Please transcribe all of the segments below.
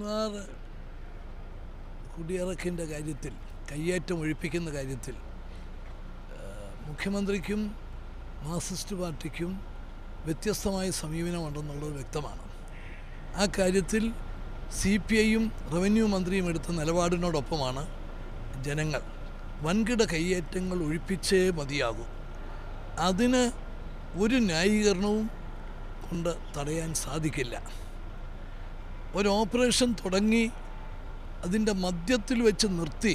മൂന്നാർ കുടിയിറക്കിൻ്റെ കാര്യത്തിൽ, കയ്യേറ്റം ഒഴിപ്പിക്കുന്ന കാര്യത്തിൽ മുഖ്യമന്ത്രിക്കും മാർക്സിസ്റ്റ് പാർട്ടിക്കും വ്യത്യസ്തമായ സമീപനമുണ്ടെന്നുള്ളത് വ്യക്തമാണ്. ആ കാര്യത്തിൽ CPIയും റവന്യൂ മന്ത്രിയും എടുത്ത നിലപാടിനോടൊപ്പമാണ് ജനങ്ങൾ. വൻകിട കയ്യേറ്റങ്ങൾ ഒഴിപ്പിച്ചേ മതിയാകൂ. അതിന് ഒരു ന്യായീകരണവും കൊണ്ട് തടയാൻ സാധിക്കില്ല. ഒരു ഓപ്പറേഷൻ തുടങ്ങി അതിൻ്റെ മധ്യത്തിൽ വെച്ച് നിർത്തി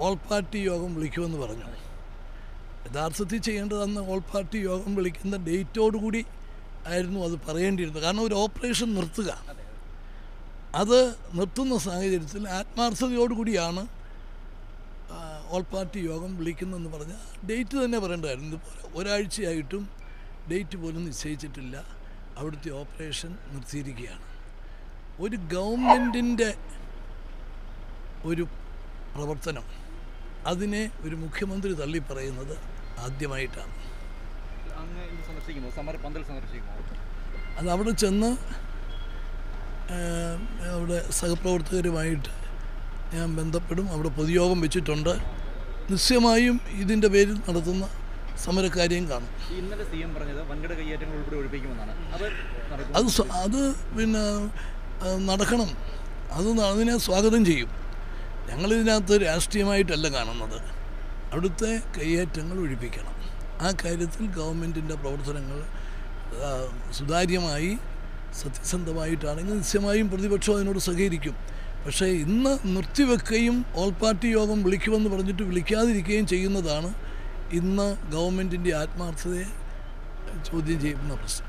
ഓൾ പാർട്ടി യോഗം വിളിക്കുമെന്ന് പറഞ്ഞു. യഥാർത്ഥത്തിൽ ചെയ്യേണ്ടത് അന്ന് ഓൾ പാർട്ടി യോഗം വിളിക്കുന്ന ഡേറ്റോടുകൂടി ആയിരുന്നു അത് പറയേണ്ടിയിരുന്നത്. കാരണം ഒരു ഓപ്പറേഷൻ നിർത്തുക, അത് നിർത്തുന്ന സാഹചര്യത്തിൽ ആത്മാർത്ഥതയോടുകൂടിയാണ് ഓൾ പാർട്ടി യോഗം വിളിക്കുന്നതെന്ന് പറഞ്ഞാൽ ഡേറ്റ് തന്നെ പറയേണ്ടതായിരുന്നു. ഇതുപോലെ ഒരാഴ്ചയായിട്ടും ഡേറ്റ് പോലും നിശ്ചയിച്ചിട്ടില്ല. അവിടുത്തെ ഓപ്പറേഷൻ നിർത്തിയിരിക്കുകയാണ്. ഒരു ഗവൺമെൻറ്റിൻ്റെ ഒരു പ്രവർത്തനം, അതിനെ ഒരു മുഖ്യമന്ത്രി തള്ളി പറയുന്നത് ആദ്യമായിട്ടാണ്. അത് അവിടെ ചെന്ന് അവിടെ സഹപ്രവർത്തകരുമായിട്ട് ഞാൻ ബന്ധപ്പെടും. അവിടെ പൊതുയോഗം വെച്ചിട്ടുണ്ട്. നിശ്ചയമായും ഇതിൻ്റെ പേരിൽ നടത്തുന്ന സമരക്കാരെയും കാണും. ഇന്നലെ CM പറഞ്ഞത് വൻകിട കയ്യേറ്റങ്ങൾ ഉൾപ്പെടെ ഒഴിപ്പിക്കുമെന്നാണ്. അത് പിന്നെ നടക്കണം. അതിനെ സ്വാഗതം ചെയ്യും. ഞങ്ങളിതിനകത്ത് രാഷ്ട്രീയമായിട്ടല്ല കാണുന്നത്. അവിടുത്തെ കയ്യേറ്റങ്ങൾ ഒഴിപ്പിക്കണം. ആ കാര്യത്തിൽ ഗവൺമെൻറ്റിൻ്റെ പ്രവർത്തനങ്ങൾ സുതാര്യമായി സത്യസന്ധമായിട്ടാണെങ്കിൽ നിശ്ചയമായും പ്രതിപക്ഷം അതിനോട് സഹകരിക്കും. പക്ഷേ ഇന്ന് നിർത്തിവെക്കുകയും ഓൾ പാർട്ടി യോഗം വിളിക്കുമെന്ന് പറഞ്ഞിട്ട് വിളിക്കാതിരിക്കുകയും ചെയ്യുന്നതാണ് ഇന്ന് ഗവൺമെൻറ്റിൻ്റെ ആത്മാർത്ഥതയെ ചോദ്യം ചെയ്യുന്ന പ്രശ്നം.